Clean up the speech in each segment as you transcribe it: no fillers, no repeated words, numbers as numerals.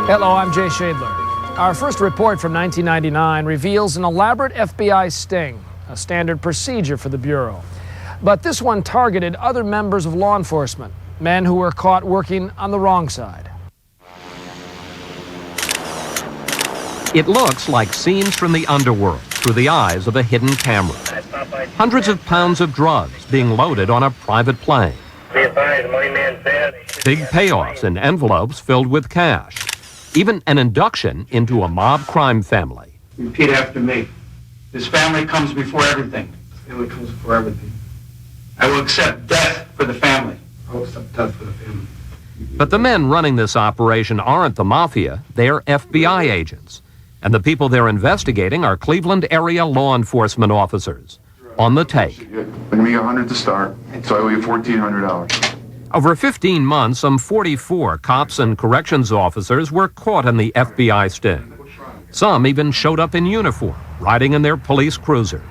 Hello, I'm Jay Shadler. Our first report from 1999 reveals an elaborate FBI sting, a standard procedure for the Bureau. But this one targeted other members of law enforcement, men who were caught working on the wrong side. It looks like scenes from the underworld through the eyes of a hidden camera. Hundreds of pounds of drugs being loaded on a private plane. Big payoffs in envelopes filled with cash. Even an induction into a mob crime family. Repeat after me. This family comes before everything. This family comes before everything. I will accept death for the family. I will accept death for the family. But the men running this operation aren't the mafia, they're FBI agents. And the people they're investigating are Cleveland area law enforcement officers. On the take. Let me get 100 to start, so I owe you $1,400. Over 15 months, some 44 cops and corrections officers were caught in the FBI sting. Some even showed up in uniform, riding in their police cruisers.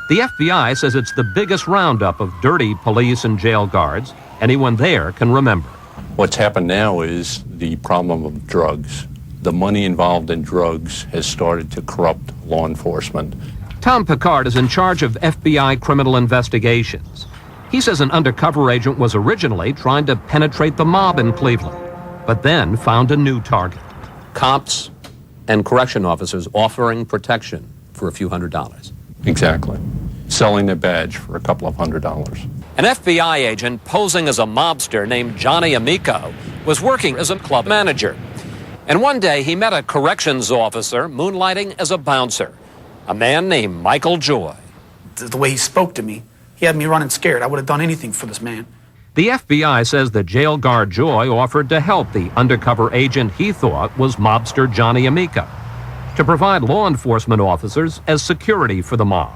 The FBI says it's the biggest roundup of dirty police and jail guards anyone there can remember. What's happened now is the problem of drugs. The money involved in drugs has started to corrupt law enforcement. Tom Picard is in charge of FBI criminal investigations. He says an undercover agent was originally trying to penetrate the mob in Cleveland, but then found a new target. Cops and correction officers offering protection for a few $100s. Exactly. Selling a badge for a couple of $100s. An FBI agent posing as a mobster named Johnny Amico was working as a club manager. And one day he met a corrections officer moonlighting as a bouncer, a man named Michael Joy. The way he spoke to me, he had me running scared. I would have done anything for this man. The FBI says the jail guard Joy offered to help the undercover agent he thought was mobster Johnny Amico, to provide law enforcement officers as security for the mob.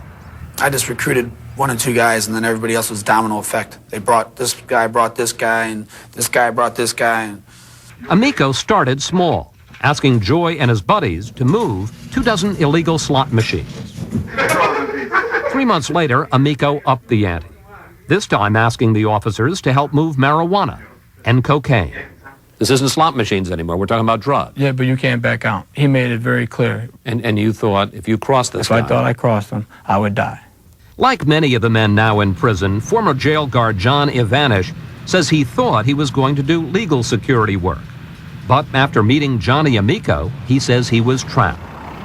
I just recruited one or two guys, and then everybody else was domino effect. They brought this guy, and this guy brought this guy. And Amico started small, asking Joy and his buddies to move 24 illegal slot machines. 3 months later, Amico upped the ante, this time asking the officers to help move marijuana and cocaine. This isn't slot machines anymore. We're talking about drugs. Yeah, but you can't back out. He made it very clear. And you thought if you crossed this guy... If I thought I crossed him, I would die. Like many of the men now in prison, former jail guard John Ivanish says he thought he was going to do legal security work. But after meeting Johnny Amico, he says he was trapped.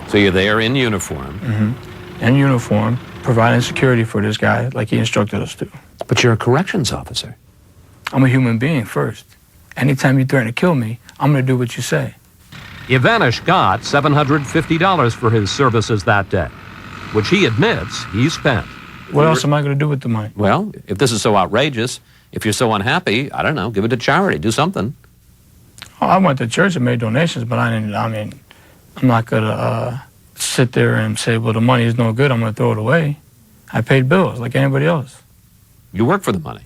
So you're there in uniform. Mm-hmm. In uniform, providing security for this guy like he instructed us to. But you're a corrections officer. I'm a human being first. Anytime you threaten to kill me, I'm going to do what you say. Ivanish got $750 for his services that day, which he admits he spent. What else am I going to do with the money? Well, if this is so outrageous, if you're so unhappy, I don't know, give it to charity, do something. Oh, I went to church and made donations, but I'm not going to sit there and say, well, the money is no good, I'm going to throw it away. I paid bills like anybody else. You work for the money.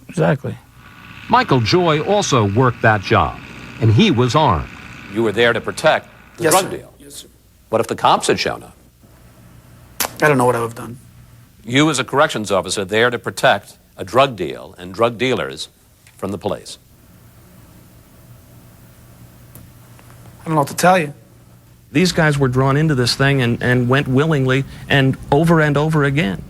Exactly. Michael Joy also worked that job, and he was armed. You were there to protect the Yes, drug sir. deal. Yes, sir. What if the cops had shown up? I don't know what I would have done. You as a corrections officer there to protect a drug deal and drug dealers from the police. I don't know what to tell you. These guys were drawn into this thing and went willingly and over again.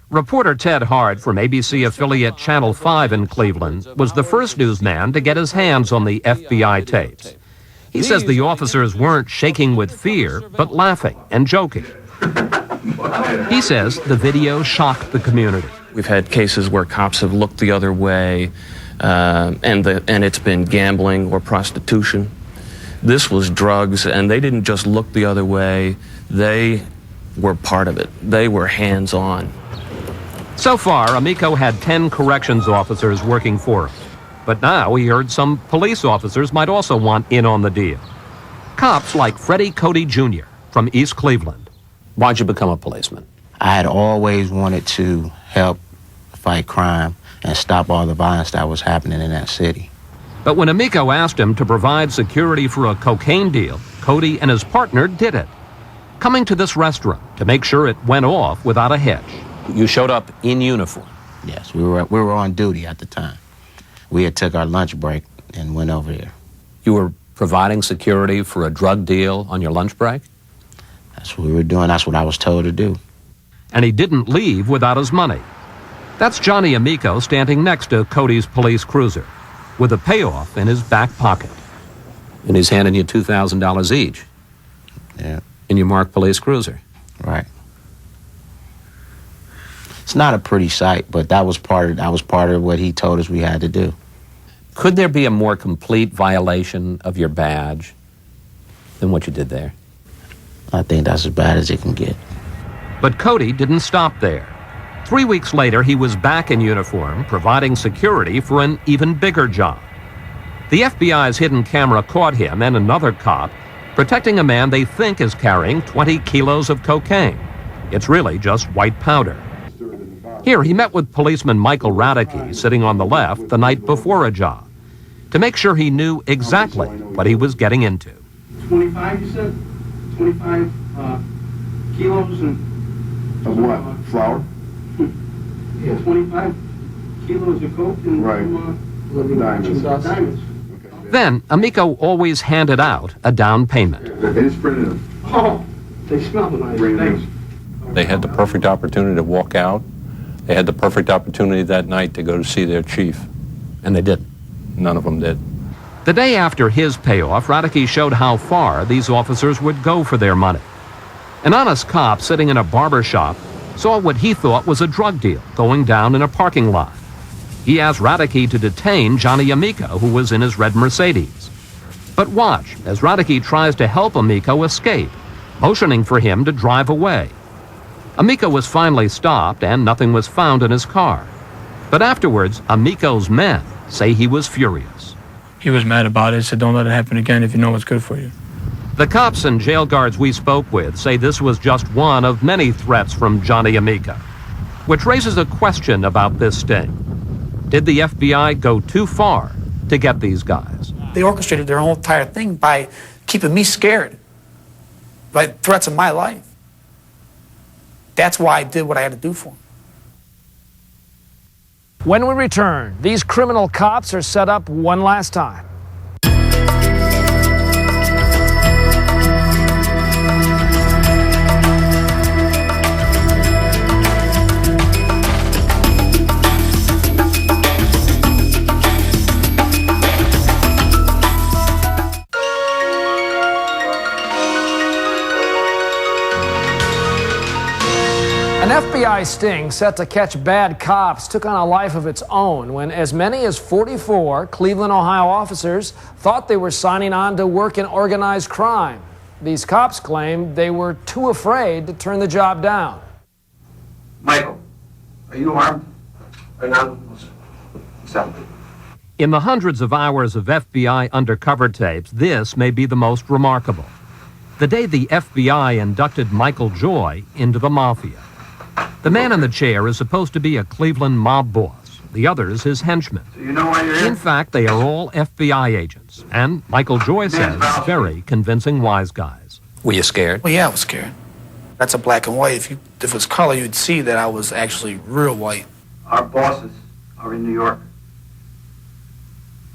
Reporter Ted Hart from ABC affiliate Channel 5 in Cleveland was the first newsman to get his hands on the FBI tapes. He says the officers weren't shaking with fear, but laughing and joking. He says the video shocked the community. We've had cases where cops have looked the other way, and it's been gambling or prostitution. This was drugs, and they didn't just look the other way. They were part of it. They were hands-on. So far, Amico had 10 corrections officers working for him. But now he heard some police officers might also want in on the deal. Cops like Freddie Cody Jr. from East Cleveland. Why'd you become a policeman? I had always wanted to help fight crime and stop all the violence that was happening in that city. But when Amico asked him to provide security for a cocaine deal, Cody and his partner did it, coming to this restaurant to make sure it went off without a hitch. You showed up in uniform. Yes, we were on duty at the time. We had took our lunch break and went over there. You were providing security for a drug deal on your lunch break? That's what we were doing. That's what I was told to do. And he didn't leave without his money. That's Johnny Amico standing next to Cody's police cruiser with a payoff in his back pocket. And he's handing you $2,000 each. Yeah. In your marked police cruiser. Right. It's not a pretty sight, but that was part of what he told us we had to do. Could there be a more complete violation of your badge than what you did there? I think that's as bad as it can get. But Cody didn't stop there. 3 weeks later, he was back in uniform, providing security for an even bigger job. The FBI's hidden camera caught him and another cop protecting a man they think is carrying 20 kilos of cocaine. It's really just white powder. Here, he met with policeman Michael Radicke, sitting on the left, the night before a job, to make sure he knew exactly what he was getting into. 25, you said? 25 kilos and... Of what? Flour? Yeah, 25 kilos of coke and Diamonds. diamonds. Then, Amico always handed out a down payment. They just printed them. Oh, they smell nice. Thanks. They had the perfect opportunity to walk out. They had the perfect opportunity that night to go to see their chief. And they didn't. None of them did. The day after his payoff, Radicke showed how far these officers would go for their money. An honest cop sitting in a barber shop saw what he thought was a drug deal going down in a parking lot. He asked Radicke to detain Johnny Amico, who was in his red Mercedes. But watch as Radicke tries to help Amico escape, motioning for him to drive away. Amico was finally stopped and nothing was found in his car. But afterwards, Amico's men say he was furious. He was mad about it, said don't let it happen again if you know what's good for you. The cops and jail guards we spoke with say this was just one of many threats from Johnny Amico, which raises a question about this sting. Did the FBI go too far to get these guys? They orchestrated their whole entire thing by keeping me scared, by threats of my life. That's why I did what I had to do for them. When we return, these criminal cops are set up one last time. An FBI sting set to catch bad cops took on a life of its own when as many as 44 Cleveland, Ohio officers thought they were signing on to work in organized crime. These cops claimed they were too afraid to turn the job down. Michael, are you armed? Or not? Exactly. In the hundreds of hours of FBI undercover tapes, this may be the most remarkable. The day the FBI inducted Michael Joy into the Mafia. The man in the chair is supposed to be a Cleveland mob boss. The others his henchmen. So you know why you're here? In fact, they are all FBI agents. And Michael Joy says very convincing wise guys. Were you scared? Well, yeah, I was scared. That's a black and white. If it was color, you'd see that I was actually real white. Our bosses are in New York.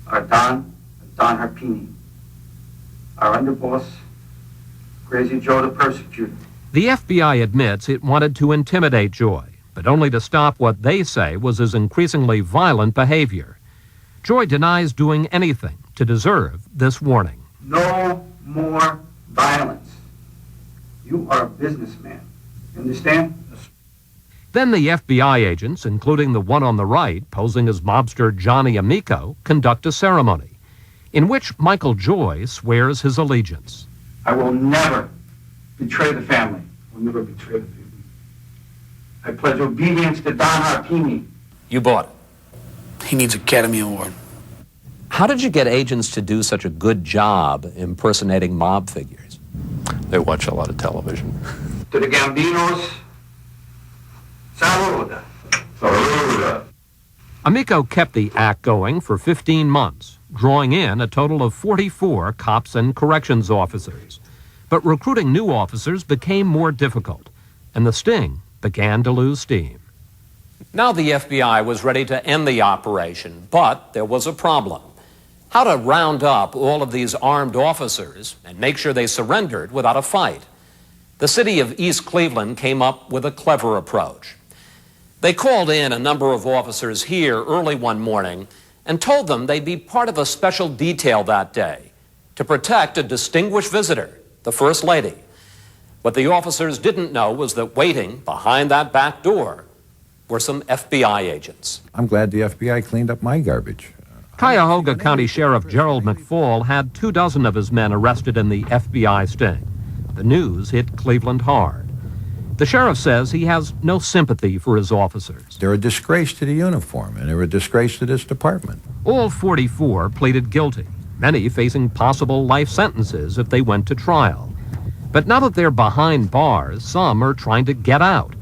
Our Don Harpini. Our underboss, Crazy Joe the Persecutor. The FBI admits it wanted to intimidate Joy, but only to stop what they say was his increasingly violent behavior. Joy denies doing anything to deserve this warning. No more violence. You are a businessman. You understand? Then the FBI agents, including the one on the right, posing as mobster Johnny Amico, conduct a ceremony in which Michael Joy swears his allegiance. I will never betray the family. I will never betray the family. I pledge obedience to Don Harpini. You bought it. He needs an Academy Award. How did you get agents to do such a good job impersonating mob figures? They watch a lot of television. To the Gambinos, saluda. Saluda. Amico kept the act going for 15 months, drawing in a total of 44 cops and corrections officers. But recruiting new officers became more difficult, and the sting began to lose steam. Now the FBI was ready to end the operation, but there was a problem. how to round up all of these armed officers and make sure they surrendered without a fight. The city of East Cleveland came up with a clever approach. They called in a number of officers here early one morning and told them they'd be part of a special detail that day to protect a distinguished visitor, the First Lady. What the officers didn't know was that waiting behind that back door were some FBI agents. I'm glad the FBI cleaned up my garbage. Cuyahoga County Sheriff Gerald McFall had 24 of his men arrested in the FBI sting. The news hit Cleveland hard. The sheriff says he has no sympathy for his officers. They're a disgrace to the uniform, and they're a disgrace to this department. All 44 pleaded guilty, many facing possible life sentences if they went to trial. But now that they're behind bars, some are trying to get out,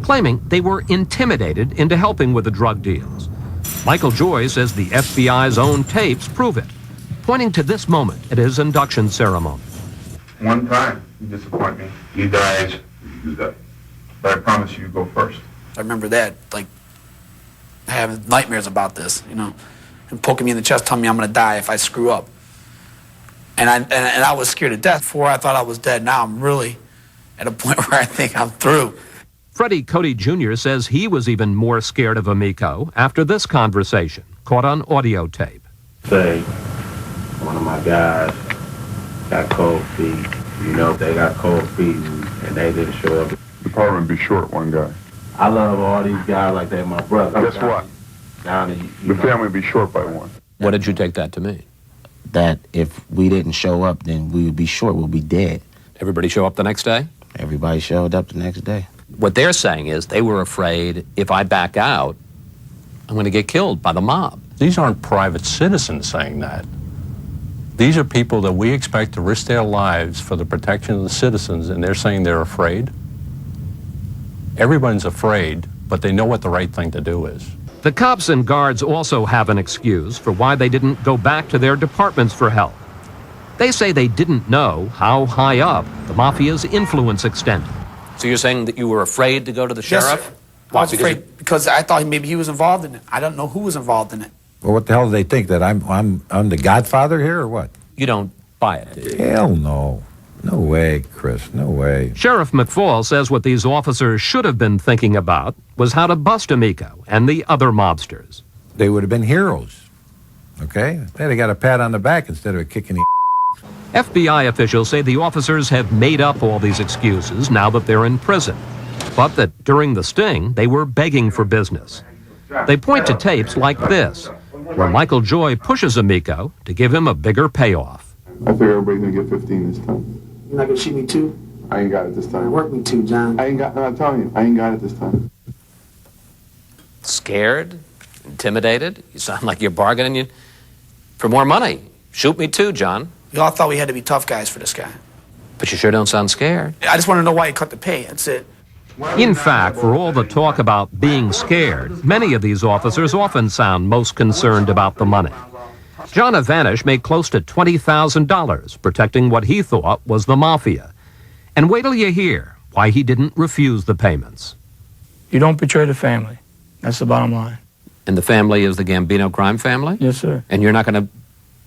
claiming they were intimidated into helping with the drug deals. Michael Joy says the FBI's own tapes prove it, pointing to this moment at his induction ceremony. One time, you disappoint me. You guys, you do that. But I promise you go first. I remember that, like, having nightmares about this, you know, and poking me in the chest, telling me I'm going to die if I screw up. And I was scared to death. Before I thought I was dead. Now I'm really at a point where I think I'm through. Freddie Cody Jr. says he was even more scared of Amico after this conversation, caught on audio tape. Say, one of my guys got cold feet. You know, they got cold feet and they didn't show up. The department be short one guy. I love all these guys like they're my brother. Guess what? The family be short by one. What did you take that to mean? That if we didn't show up, then we would be short, we'll be dead. Everybody show up the next day? Everybody showed up the next day. What they're saying is they were afraid if I back out, I'm going to get killed by the mob. These aren't private citizens saying that. These are people that we expect to risk their lives for the protection of the citizens, and they're saying they're afraid. Everyone's afraid, but they know what the right thing to do is. The cops and guards also have an excuse for why they didn't go back to their departments for help. They say they didn't know how high up the mafia's influence extended. So you're saying that you were afraid to go to the sheriff? Yes, sir. I was afraid because I thought maybe he was involved in it. I don't know who was involved in it. Well, what the hell do they think, that I'm the godfather here or what? You don't buy it, do you? Hell no. No way, Chris, no way. Sheriff McFall says what these officers should have been thinking about was how to bust Amico and the other mobsters. They would have been heroes, okay? They'd have got a pat on the back instead of a kick in the FBI officials say the officers have made up all these excuses now that they're in prison, but that during the sting, they were begging for business. They point to tapes like this, where Michael Joy pushes Amico to give him a bigger payoff. I figure everybody's gonna get 15 this time. You're not going to shoot me too? I ain't got it this time. Work me too, John. I'm telling you, I ain't got it this time. Scared? Intimidated? You sound like you're bargaining for more money. Shoot me too, John. We all thought we had to be tough guys for this guy. But you sure don't sound scared. I just want to know why he cut the pay. That's it. In fact, for all the talk about being scared, many of these officers often sound most concerned about the money. John Ivanish made close to $20,000 protecting what he thought was the mafia. And wait till you hear why he didn't refuse the payments. You don't betray the family. That's the bottom line. And the family is the Gambino crime family? Yes, sir. And you're not going to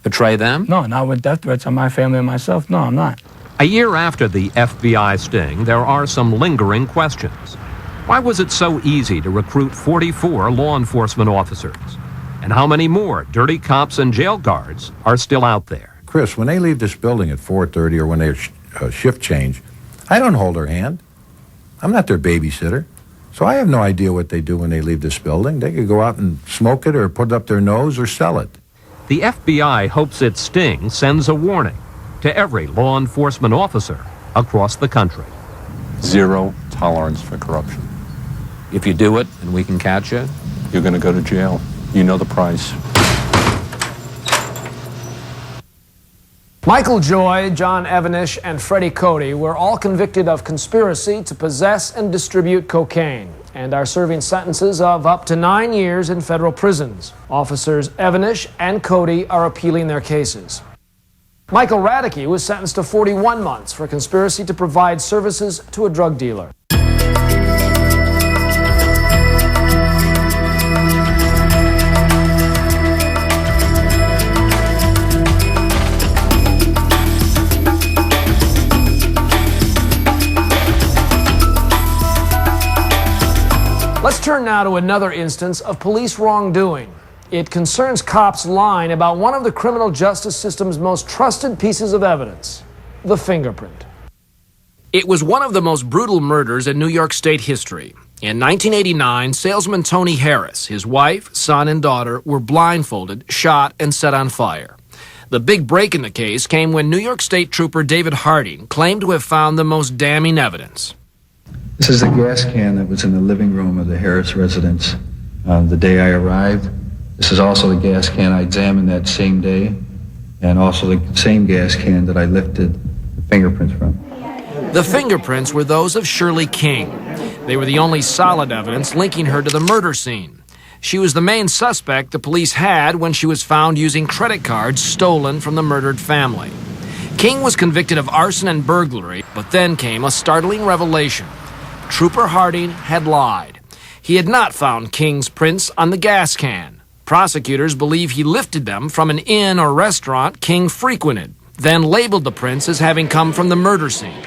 betray them? No, not with death threats on my family and myself. No, I'm not. A year after the FBI sting, there are some lingering questions. Why was it so easy to recruit 44 law enforcement officers? And how many more dirty cops and jail guards are still out there? Chris, when they leave this building at 4:30 or when their shift change, I don't hold their hand. I'm not their babysitter. So I have no idea what they do when they leave this building. They could go out and smoke it or put it up their nose or sell it. The FBI hopes its sting sends a warning to every law enforcement officer across the country. Zero tolerance for corruption. If you do it and we can catch you, You're going to go to jail. You know the price. Michael Joy, John Ivanish, and Freddie Cody were all convicted of conspiracy to possess and distribute cocaine and are serving sentences of up to 9 years in federal prisons. Officers Ivanish and Cody are appealing their cases. Michael Radicke was sentenced to 41 months for conspiracy to provide services to a drug dealer. turn now to another instance of police wrongdoing. It concerns cops lying about one of the criminal justice system's most trusted pieces of evidence, the fingerprint. It was one of the most brutal murders in New York State history. In 1989, salesman Tony Harris, his wife, son, and daughter were blindfolded, shot, and set on fire. The big break in the case came when New York State Trooper David Harding claimed to have found the most damning evidence. This is a gas can that was in the living room of the Harris residence the day I arrived. This is also the gas can I examined that same day, and also the same gas can that I lifted the fingerprints from. The fingerprints were those of Shirley King. They were the only solid evidence linking her to the murder scene. She was the main suspect the police had when she was found using credit cards stolen from the murdered family. King was convicted of arson and burglary, but then came a startling revelation. Trooper Harding had lied. He had not found King's prints on the gas can. Prosecutors believe he lifted them from an inn or restaurant King frequented, then labeled the prints as having come from the murder scene.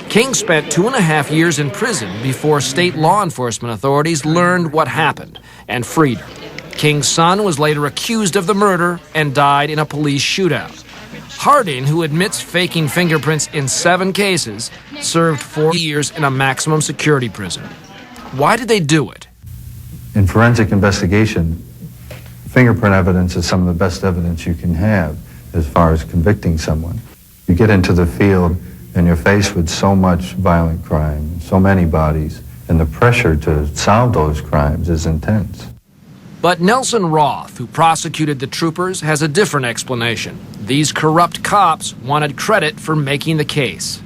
King spent 2.5 years in prison before state law enforcement authorities learned what happened and freed her. King's son was later accused of the murder and died in a police shootout. Harding, who admits faking fingerprints in 7 cases, served 4 years in a maximum security prison. Why did they do it? In forensic investigation, fingerprint evidence is some of the best evidence you can have as far as convicting someone. You get into the field and you're faced with so much violent crime, so many bodies, and the pressure to solve those crimes is intense. But Nelson Roth, who prosecuted the troopers, has a different explanation. These corrupt cops wanted credit for making the case.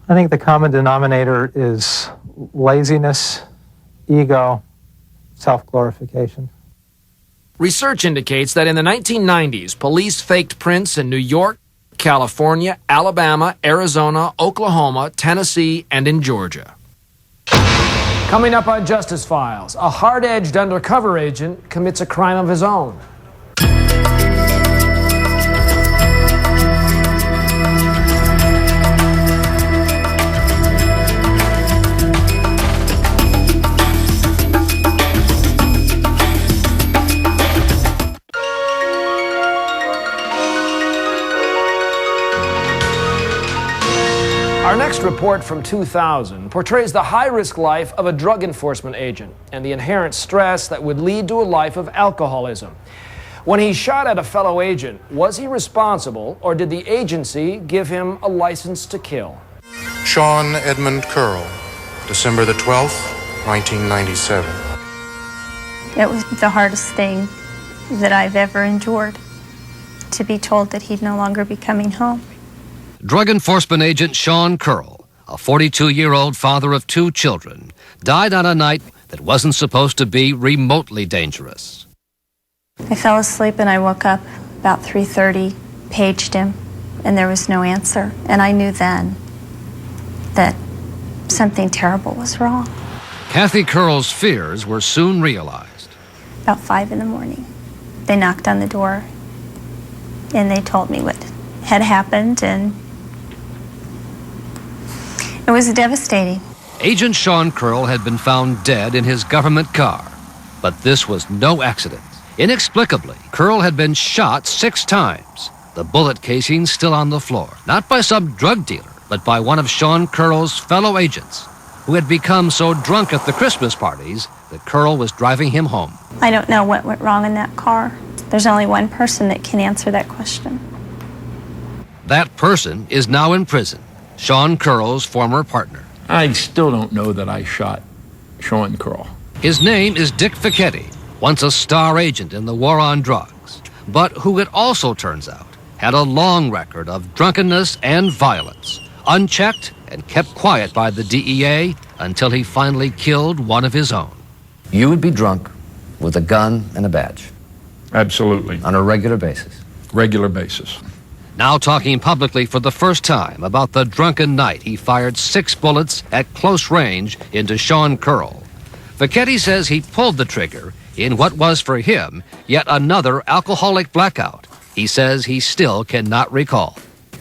I think the common denominator is laziness, ego, self-glorification. Research indicates that in the 1990s, police faked prints in New York, California, Alabama, Arizona, Oklahoma, Tennessee, and in Georgia. Coming up on Justice Files, a hard-edged undercover agent commits a crime of his own. Our next report from 2000 portrays the high-risk life of a drug enforcement agent and the inherent stress that would lead to a life of alcoholism. When he shot at a fellow agent, was he responsible, or did the agency give him a license to kill? Sean Edmund Curl, December the 12th, 1997. It was the hardest thing that I've ever endured, to be told that he'd no longer be coming home. Drug enforcement agent Sean Curl, a 42-year-old father of 2 children, died on a night that wasn't supposed to be remotely dangerous. I fell asleep and I woke up about 3:30, paged him, and there was no answer. And I knew then that something terrible was wrong. Kathy Curl's fears were soon realized. About 5 in the morning, they knocked on the door and they told me what had happened, and it was devastating. Agent Sean Curl had been found dead in his government car, but this was no accident. Inexplicably, Curl had been shot 6 times, the bullet casing still on the floor, not by some drug dealer, but by one of Sean Curl's fellow agents, who had become so drunk at the Christmas parties that Curl was driving him home. I don't know what went wrong in that car. There's only one person that can answer that question. That person is now in prison, Sean Curl's former partner. I still don't know that I shot Sean Curl. His name is Dick Fichetti, once a star agent in the war on drugs, but who it also turns out had a long record of drunkenness and violence, unchecked and kept quiet by the DEA until he finally killed one of his own. You would be drunk with a gun and a badge? Absolutely. On a regular basis? Regular basis. Now talking publicly for the first time about the drunken night he fired 6 bullets at close range into Sean Curl. Fichetti says he pulled the trigger in what was for him yet another alcoholic blackout. He says he still cannot recall.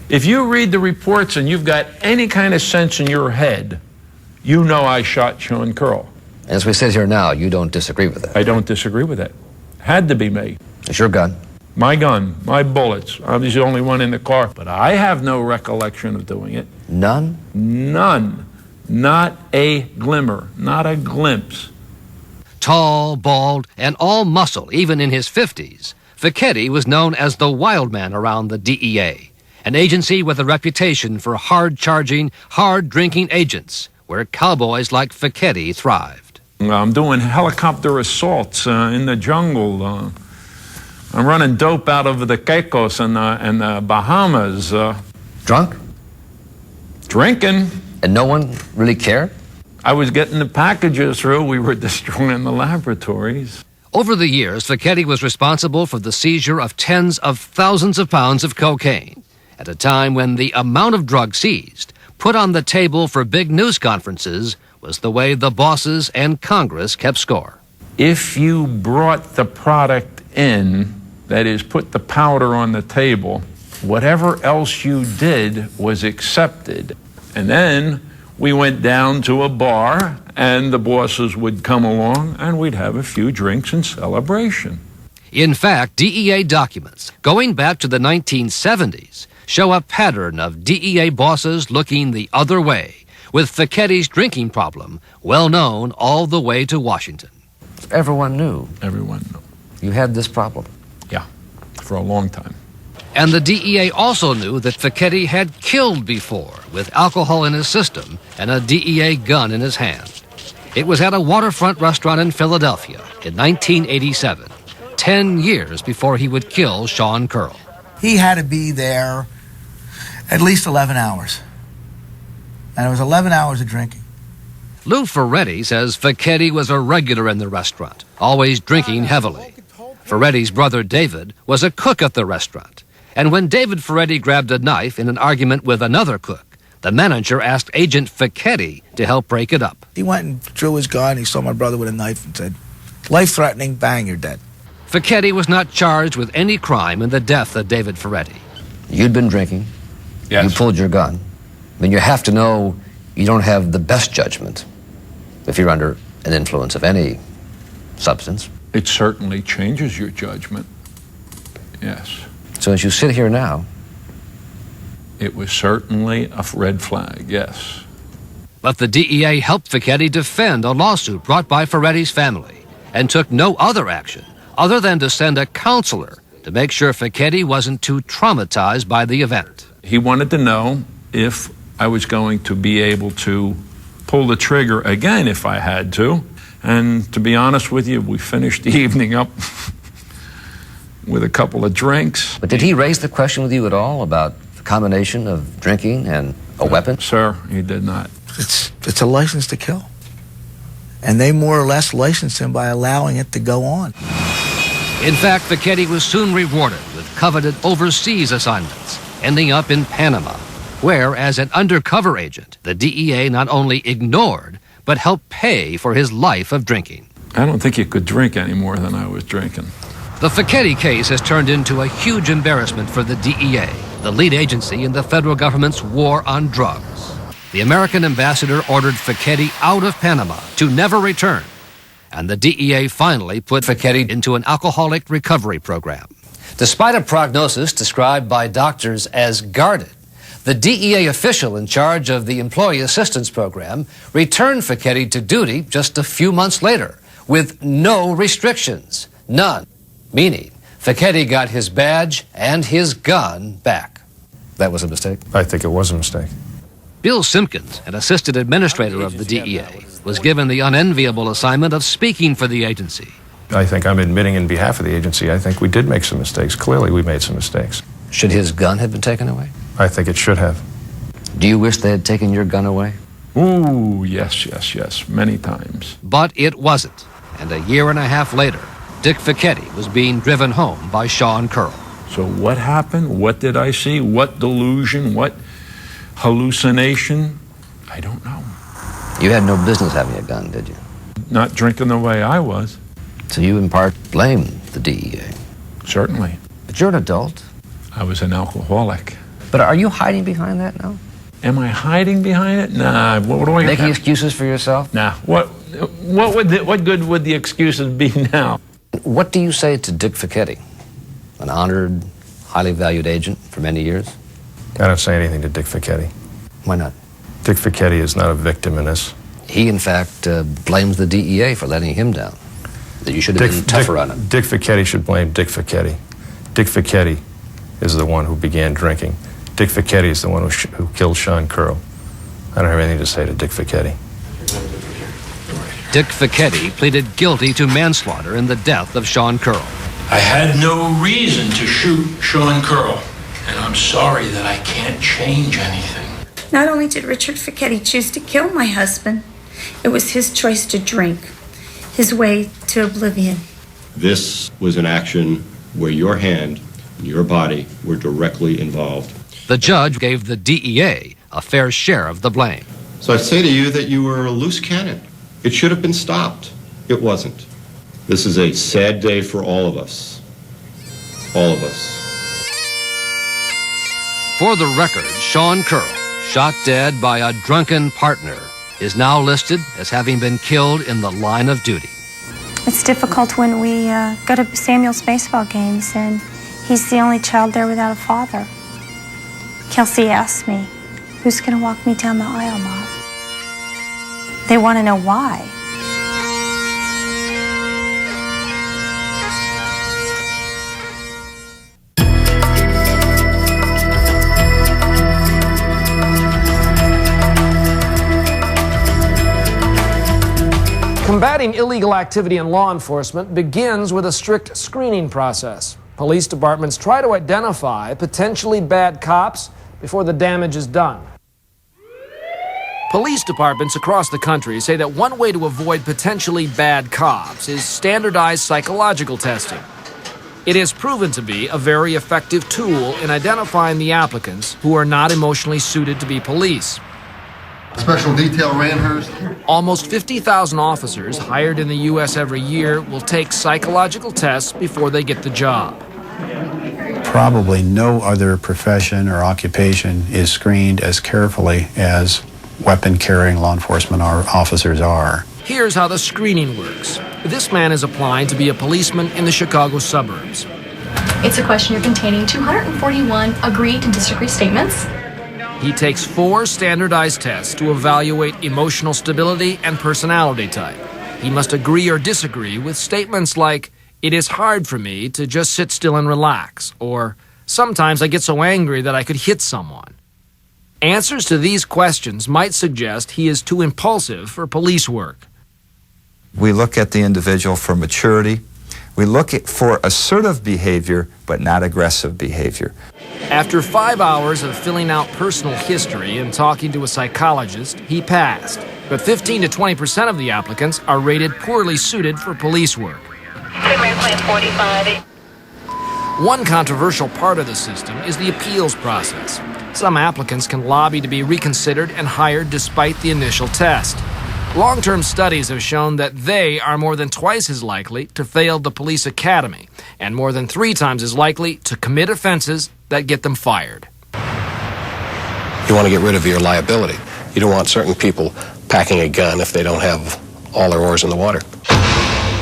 If you read the reports and you've got any kind of sense in your head, you know I shot Sean Curl. As we sit here now, you don't disagree with that? I don't disagree with that. Had to be me. It's your gun? My gun, my bullets. I was the only one in the car, but I have no recollection of doing it. None? None. Not a glimmer, not a glimpse. Tall, bald, and all muscle, even in his 50s, Fichetti was known as the wild man around the DEA, an agency with a reputation for hard-charging, hard-drinking agents, where cowboys like Fichetti thrived. I'm doing helicopter assaults in the jungle. I'm running dope out of the Caicos and the Bahamas. Drunk? Drinking. And no one really cared? I was getting the packages through. We were destroying the laboratories. Over the years, Fichetti was responsible for the seizure of tens of thousands of pounds of cocaine, at a time when the amount of drugs seized, put on the table for big news conferences, was the way the bosses and Congress kept score. If you brought the product in, that is, put the powder on the table, whatever else you did was accepted. And then we went down to a bar, and the bosses would come along, and we'd have a few drinks in celebration. In fact, DEA documents, going back to the 1970s, show a pattern of DEA bosses looking the other way, with Fichetti's drinking problem well known all the way to Washington. Everyone knew? Everyone knew. You had this problem? Yeah, for a long time. And the DEA also knew that Fichetti had killed before, with alcohol in his system and a DEA gun in his hand. It was at a waterfront restaurant in Philadelphia in 1987, 10 years before he would kill Sean Curl. He had to be there at least 11 hours. And it was 11 hours of drinking. Lou Ferretti says Fichetti was a regular in the restaurant, always drinking heavily. Ferretti's brother David was a cook at the restaurant. And when David Ferretti grabbed a knife in an argument with another cook, the manager asked Agent Fichetti to help break it up. He went and drew his gun, he saw my brother with a knife and said, life-threatening, bang, you're dead. Fichetti was not charged with any crime in the death of David Ferretti. You'd been drinking. Yes. You pulled your gun. I mean, you have to know you don't have the best judgment if you're under an influence of any substance. It certainly changes your judgment. Yes. So as you sit here now, it was certainly a red flag, yes. But the DEA helped Fichetti defend a lawsuit brought by Ferretti's family and took no other action other than to send a counselor to make sure Fichetti wasn't too traumatized by the event. He wanted to know if I was going to be able to pull the trigger again if I had to. And to be honest with you, we finished the evening up with a couple of drinks. But did he raise the question with you at all about the combination of drinking and a weapon? Sir, he did not. It's a license to kill. And they more or less licensed him by allowing it to go on. In fact, Fichetti was soon rewarded with coveted overseas assignments, ending up in Panama, where, as an undercover agent, the DEA not only ignored, but helped pay for his life of drinking. I don't think you could drink any more than I was drinking. The Fichetti case has turned into a huge embarrassment for the DEA, the lead agency in the federal government's war on drugs. The American ambassador ordered Fichetti out of Panama to never return, and the DEA finally put Fichetti into an alcoholic recovery program. Despite a prognosis described by doctors as guarded, the DEA official in charge of the Employee Assistance Program returned Fichetti to duty just a few months later with no restrictions, none, meaning Fichetti got his badge and his gun back. That was a mistake? I think it was a mistake. Bill Simpkins, an assistant administrator of the DEA, was given the unenviable assignment of speaking for the agency. I think I'm admitting in behalf of the agency, I think we did make some mistakes. Clearly, we made some mistakes. Should his gun have been taken away? I think it should have. Do you wish they had taken your gun away? Ooh, yes, many times. But it wasn't, and a year and a half later, Dick Fichetti was being driven home by Sean Curl. So what happened? What did I see? What delusion? What hallucination? I don't know. You had no business having a gun, did you? Not drinking the way I was. So you in part blame the DEA? Certainly. But you're an adult. I was an alcoholic. But are you hiding behind that now? Am I hiding behind it? Nah, what do I... Making excuses for yourself? Nah, what? What good would the excuses be now? What do you say to Dick Ficchetti, an honored, highly valued agent for many years? I don't say anything to Dick Ficchetti. Why not? Dick Ficchetti is not a victim in this. He, in fact, blames the DEA for letting him down. That you should have been tougher on him. Dick Ficchetti should blame Dick Ficchetti. Dick Ficchetti is the one who began drinking. Dick Ficchetti is the one who killed Sean Curl. I don't have anything to say to Dick Ficchetti. Dick Ficchetti pleaded guilty to manslaughter in the death of Sean Curl. I had no reason to shoot Sean Curl, and I'm sorry that I can't change anything. Not only did Richard Ficchetti choose to kill my husband, it was his choice to drink, his way to oblivion. This was an action where your hand and your body were directly involved. The judge gave the DEA a fair share of the blame. So I say to you that you were a loose cannon. It should have been stopped. It wasn't. This is a sad day for all of us. All of us. For the record, Sean Curl, shot dead by a drunken partner, is now listed as having been killed in the line of duty. It's difficult when we go to Samuel's baseball games and he's the only child there without a father. Kelsey asked me, "Who's going to walk me down the aisle, Mom?" They want to know why. Combating illegal activity in law enforcement begins with a strict screening process. Police departments try to identify potentially bad cops before the damage is done. Police departments across the country say that one way to avoid potentially bad cops is standardized psychological testing. It has proven to be a very effective tool in identifying the applicants who are not emotionally suited to be police. Special Detail Ranhurst. Almost 50,000 officers hired in the U.S. every year will take psychological tests before they get the job. Probably no other profession or occupation is screened as carefully as weapon-carrying law enforcement officers are. Here's how the screening works. This man is applying to be a policeman in the Chicago suburbs. It's a questionnaire containing 241 agree and disagree statements. He takes 4 standardized tests to evaluate emotional stability and personality type. He must agree or disagree with statements like, "It is hard for me to just sit still and relax," or "Sometimes I get so angry that I could hit someone." Answers to these questions might suggest he is too impulsive for police work. We look at the individual for maturity. We look for assertive behavior, but not aggressive behavior. After 5 hours of filling out personal history and talking to a psychologist, he passed. But 15 to 20% of the applicants are rated poorly suited for police work. One controversial part of the system is the appeals process. Some applicants can lobby to be reconsidered and hired despite the initial test. Long-term studies have shown that they are more than twice as likely to fail the police academy and more than 3 times as likely to commit offenses that get them fired. You want to get rid of your liability. You don't want certain people packing a gun if they don't have all their oars in the water.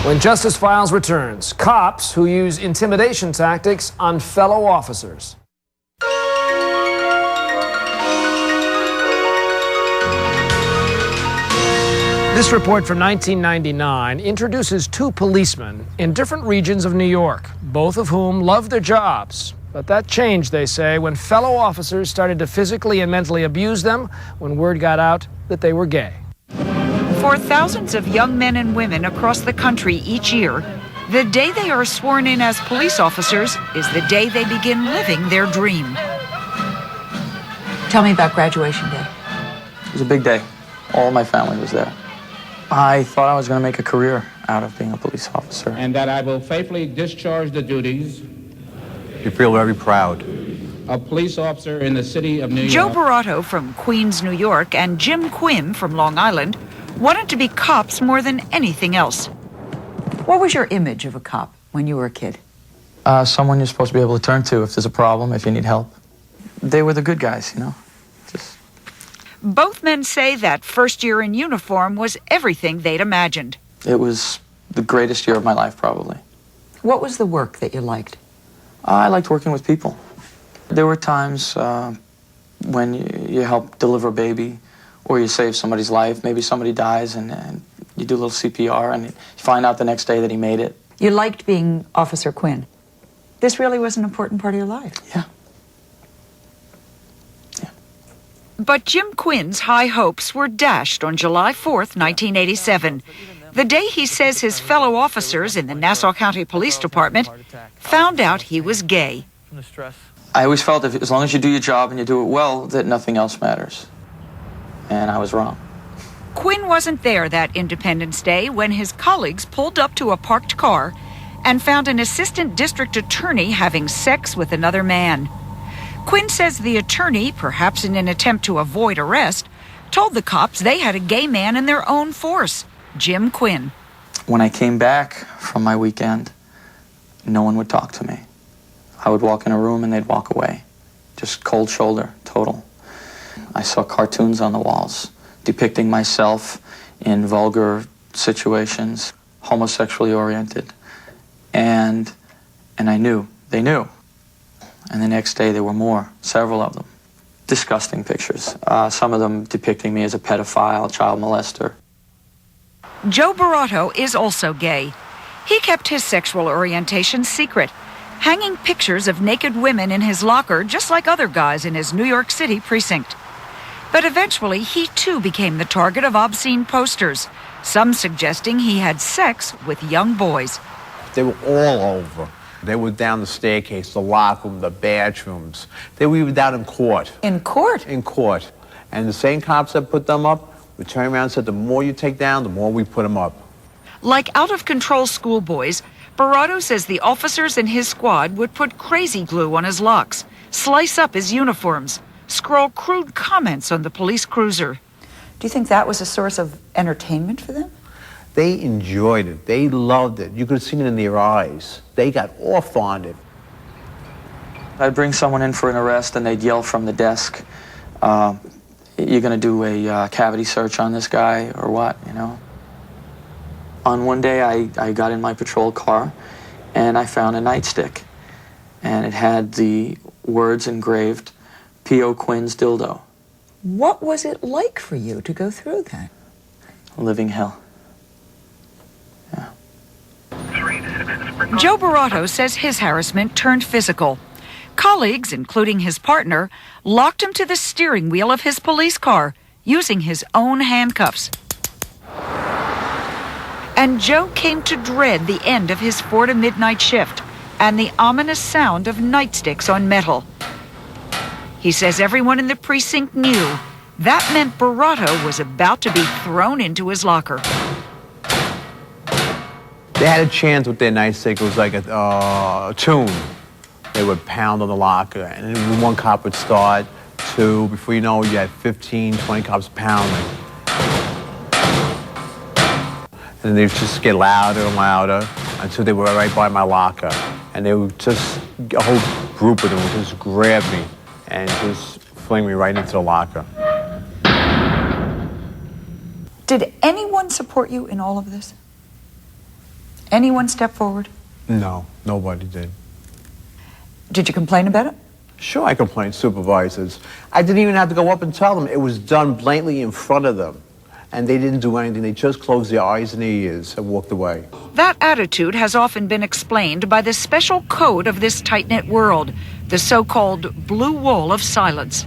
When Justice Files returns, cops who use intimidation tactics on fellow officers. This report from 1999 introduces 2 policemen in different regions of New York, both of whom loved their jobs. But that changed, they say, when fellow officers started to physically and mentally abuse them when word got out that they were gay. For thousands of young men and women across the country each year, the day they are sworn in as police officers is the day they begin living their dream. Tell me about graduation day. It was a big day. All my family was there. I thought I was going to make a career out of being a police officer. And that I will faithfully discharge the duties. You feel very proud. A police officer in the city of New York. Joe Barato from Queens, New York, and Jim Quinn from Long Island wanted to be cops more than anything else. What was your image of a cop when you were a kid? Someone you're supposed to be able to turn to if there's a problem, if you need help. They were the good guys, you know. Both men say that first year in uniform was everything they'd imagined. It was the greatest year of my life, probably. What was the work that you liked? I liked working with people. There were times when you help deliver a baby or you save somebody's life. Maybe somebody dies and you do a little CPR and you find out the next day that he made it. You liked being Officer Quinn. This really was an important part of your life. Yeah. But Jim Quinn's high hopes were dashed on July 4th, 1987, the day he says his fellow officers in the Nassau County Police Department found out he was gay. I always felt that as long as you do your job and you do it well, that nothing else matters. And I was wrong. Quinn wasn't there that Independence Day when his colleagues pulled up to a parked car and found an assistant district attorney having sex with another man. Quinn says the attorney, perhaps in an attempt to avoid arrest, told the cops they had a gay man in their own force, Jim Quinn. When I came back from my weekend, no one would talk to me. I would walk in a room and they'd walk away. Just cold shoulder, total. I saw cartoons on the walls depicting myself in vulgar situations, homosexually oriented. And I knew, they knew. And the next day there were more, several of them. Disgusting pictures. Some of them depicting me as a pedophile, child molester. Joe Barato is also gay. He kept his sexual orientation secret, hanging pictures of naked women in his locker just like other guys in his New York City precinct. But eventually he too became the target of obscene posters, some suggesting he had sex with young boys. They were all over. They were down the staircase, the locker room, the bathrooms. They were even down in court. In court? In court. And the same cops that put them up would turn around and said, the more you take down, the more we put them up. Like out-of-control schoolboys, Barato says the officers in his squad would put crazy glue on his locks, slice up his uniforms, scroll crude comments on the police cruiser. Do you think that was a source of entertainment for them? They enjoyed it. They loved it. You could have seen it in their eyes. They got off on it. I'd bring someone in for an arrest and they'd yell from the desk, you're going to do a cavity search on this guy or what, you know? On one day I got in my patrol car and I found a nightstick and it had the words engraved, P.O. Quinn's dildo. What was it like for you to go through that? Living hell. Joe Barato says his harassment turned physical. Colleagues, including his partner, locked him to the steering wheel of his police car, using his own handcuffs. And Joe came to dread the end of his 4 to midnight shift and the ominous sound of nightsticks on metal. He says everyone in the precinct knew that meant Barato was about to be thrown into his locker. They had a chant with their nightstick. It was like a tune. They would pound on the locker, and then one cop would start, two. Before you know, you had 15, 20 cops pounding. And then they would just get louder and louder until they were right by my locker. And they would just, a whole group of them would just grab me and just fling me right into the locker. Did anyone support you in all of this? Anyone step forward? No, nobody did. Did you complain about it? Sure, I complained to supervisors. I didn't even have to go up and tell them. It was done blatantly in front of them. And they didn't do anything. They just closed their eyes and their ears and walked away. That attitude has often been explained by the special code of this tight-knit world, the so-called blue wall of silence.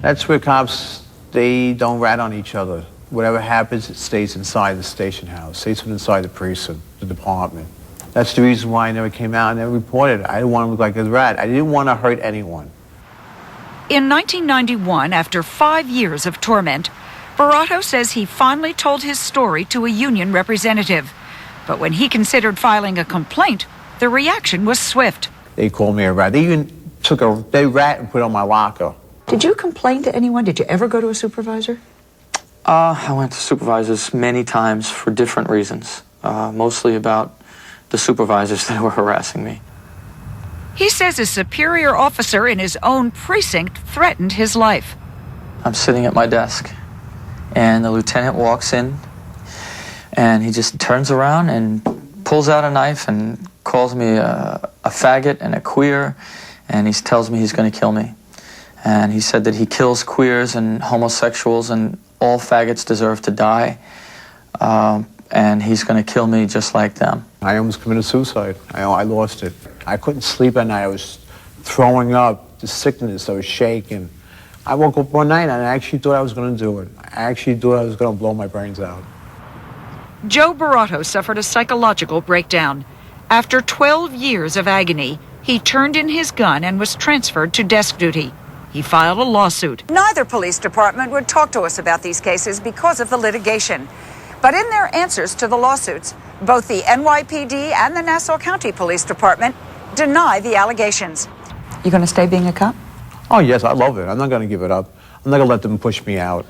That's where cops, they don't rat on each other. Whatever happens, it stays inside the station house, stays inside the precinct, the department. That's the reason why I never came out and never reported it. I didn't want to look like a rat. I didn't want to hurt anyone. In 1991, after 5 years of torment, Barato says he finally told his story to a union representative. But when he considered filing a complaint, the reaction was swift. They called me a rat. They even took a dead rat and put it on my locker. Did you complain to anyone? Did you ever go to a supervisor? I went to supervisors many times for different reasons, mostly about the supervisors that were harassing me. He says a superior officer in his own precinct threatened his life. I'm sitting at my desk, and the lieutenant walks in, and he just turns around and pulls out a knife and calls me a faggot and a queer, and he tells me he's going to kill me. And he said that he kills queers and homosexuals, and all faggots deserve to die, and he's going to kill me just like them. I almost committed suicide. I lost it. I couldn't sleep at night. I was throwing up, the sickness, I was shaking. I woke up one night and I actually thought I was going to do it. I actually thought I was going to blow my brains out. Joe Barato suffered a psychological breakdown. After 12 years of agony, he turned in his gun and was transferred to desk duty. He filed a lawsuit. Neither police department would talk to us about these cases because of the litigation. But in their answers to the lawsuits, both the NYPD and the Nassau County Police Department deny the allegations. You going to stay being a cop? Oh, yes, I love it. I'm not going to give it up. I'm not going to let them push me out.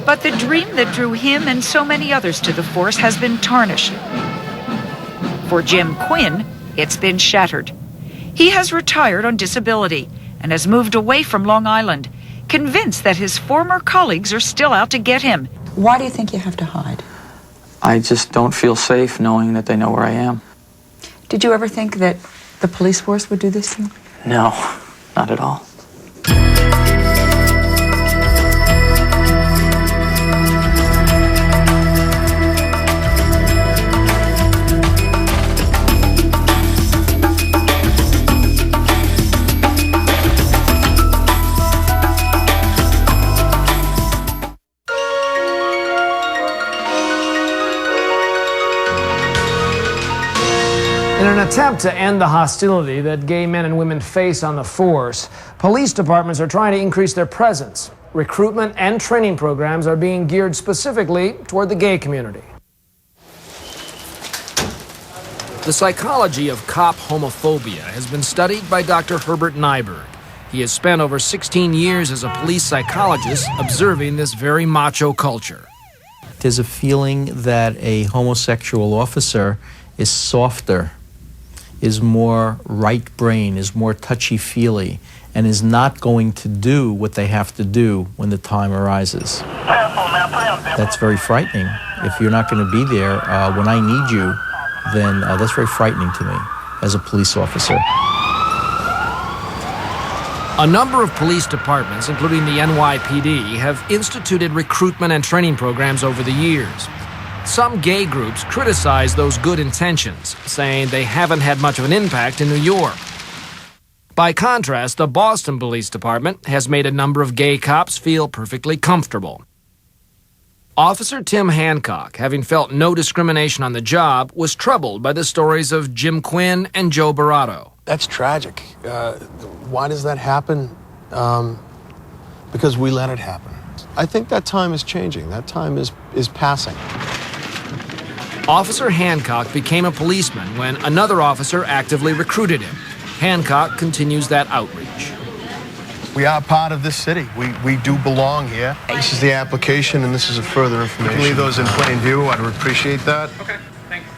But the dream that drew him and so many others to the force has been tarnished. For Jim Quinn, it's been shattered. He has retired on disability and has moved away from Long Island, convinced that his former colleagues are still out to get him. Why do you think you have to hide? I just don't feel safe knowing that they know where I am. Did you ever think that the police force would do this to you? No, not at all. In an attempt to end the hostility that gay men and women face on the force, police departments are trying to increase their presence. Recruitment and training programs are being geared specifically toward the gay community. The psychology of cop homophobia has been studied by Dr. Herbert Nyberg. He has spent over 16 years as a police psychologist observing this very macho culture. There's a feeling that a homosexual officer is softer, is more right brain, is more touchy-feely, and is not going to do what they have to do when the time arises. That's very frightening. If you're not going to be there when I need you, then that's very frightening to me as a police officer. A number of police departments, including the NYPD, have instituted recruitment and training programs over the years. Some gay groups criticize those good intentions, saying they haven't had much of an impact in New York. By contrast, the Boston Police Department has made a number of gay cops feel perfectly comfortable. Officer Tim Hancock, having felt no discrimination on the job, was troubled by the stories of Jim Quinn and Joe Barato. That's tragic. Why does that happen? Because we let it happen. I think that time is changing. That time is passing. Officer Hancock became a policeman when another officer actively recruited him. Hancock continues that outreach. We are part of this city. We do belong here. This is the application, and this is a further information. You can leave those in plain view. I'd appreciate that. Okay,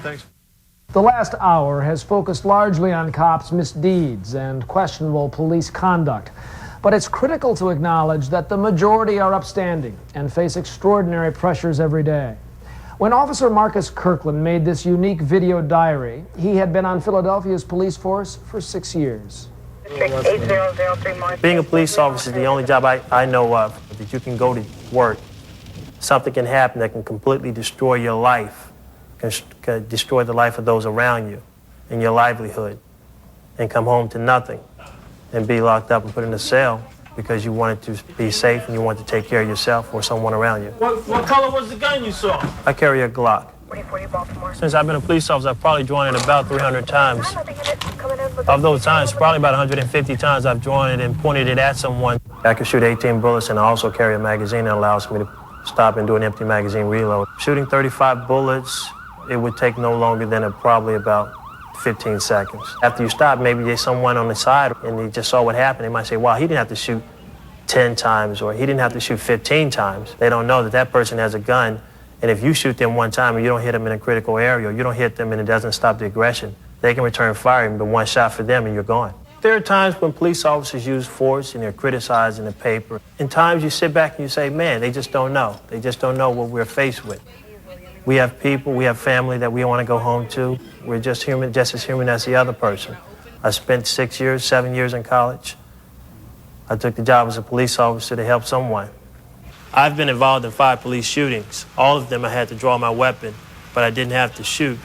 thanks. The last hour has focused largely on cops' misdeeds and questionable police conduct. But it's critical to acknowledge that the majority are upstanding and face extraordinary pressures every day. When Officer Marcus Kirkland made this unique video diary, he had been on Philadelphia's police force for 6 years. Being a police officer is the only job I know of that you can go to work. Something can happen that can completely destroy your life, can destroy the life of those around you and your livelihood, and come home to nothing and be locked up and put in a cell because you wanted to be safe and you wanted to take care of yourself or someone around you. What color was the gun you saw? I carry a Glock. Since I've been a police officer, I've probably joined it about 300 times. Of those times, probably about 150 times I've joined it and pointed it at someone. I can shoot 18 bullets, and I also carry a magazine that allows me to stop and do an empty magazine reload. Shooting 35 bullets, it would take no longer than probably about 15 seconds. After you stop, maybe there's someone on the side and they just saw what happened. They might say, wow, he didn't have to shoot 10 times or he didn't have to shoot 15 times. They don't know that that person has a gun, and if you shoot them one time and you don't hit them in a critical area, or you don't hit them and it doesn't stop the aggression, they can return fire, but one shot for them and you're gone. There are times when police officers use force and they're criticized in the paper. In times you sit back and you say, man, they just don't know. They just don't know what we're faced with. We have people, we have family that we want to go home to. We're just human, just as human as the other person. I spent 7 years in college. I took the job as a police officer to help someone. I've been involved in 5 police shootings. All of them I had to draw my weapon, but I didn't have to shoot.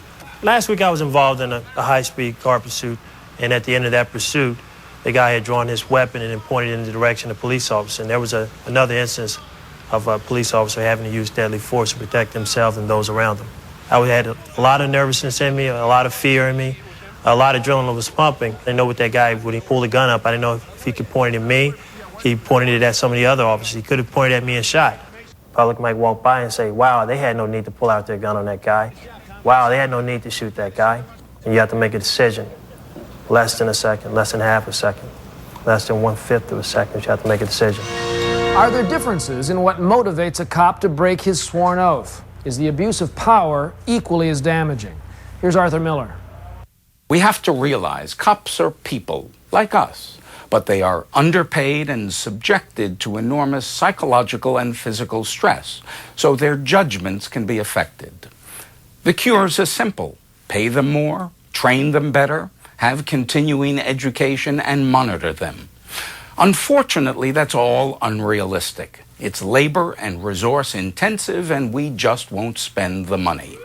Last week I was involved in a high-speed car pursuit, and at the end of that pursuit, the guy had drawn his weapon and then pointed in the direction of the police officer. And there was another instance of a police officer having to use deadly force to protect themselves and those around them. I had a lot of nervousness in me, a lot of fear in me, a lot of adrenaline was pumping. I didn't know what that guy, when he pulled the gun up, I didn't know if he could point it at me. He pointed it at some of the other officers. He could have pointed at me and shot. The public might walk by and say, wow, they had no need to pull out their gun on that guy. Wow, they had no need to shoot that guy. And you have to make a decision. Less than a second, less than half a second, less than 1/5 of a second, you have to make a decision. Are there differences in what motivates a cop to break his sworn oath? Is the abuse of power equally as damaging? Here's Arthur Miller. We have to realize cops are people like us, but they are underpaid and subjected to enormous psychological and physical stress, so their judgments can be affected. The cures are simple. Pay them more, train them better, have continuing education, and monitor them. Unfortunately, that's all unrealistic. It's labor and resource intensive, and we just won't spend the money.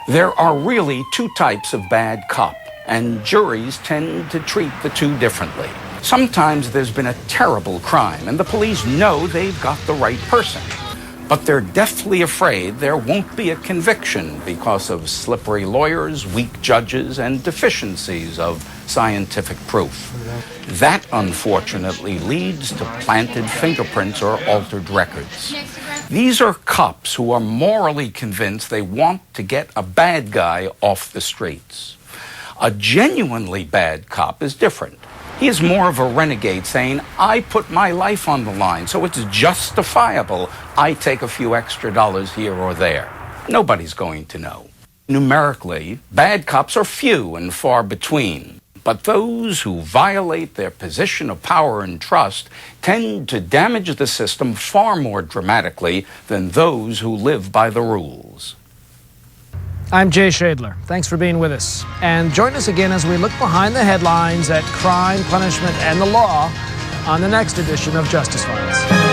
There are really 2 types of bad cop, and juries tend to treat the 2 differently. Sometimes there's been a terrible crime, and the police know they've got the right person. But they're deathly afraid there won't be a conviction because of slippery lawyers, weak judges, and deficiencies of scientific proof. That, unfortunately, leads to planted fingerprints or altered records. These are cops who are morally convinced they want to get a bad guy off the streets. A genuinely bad cop is different. He is more of a renegade saying, I put my life on the line, so it's justifiable I take a few extra dollars here or there. Nobody's going to know. Numerically, bad cops are few and far between, but those who violate their position of power and trust tend to damage the system far more dramatically than those who live by the rules. I'm Jay Shadler. Thanks for being with us. And join us again as we look behind the headlines at crime, punishment, and the law on the next edition of Justice Files.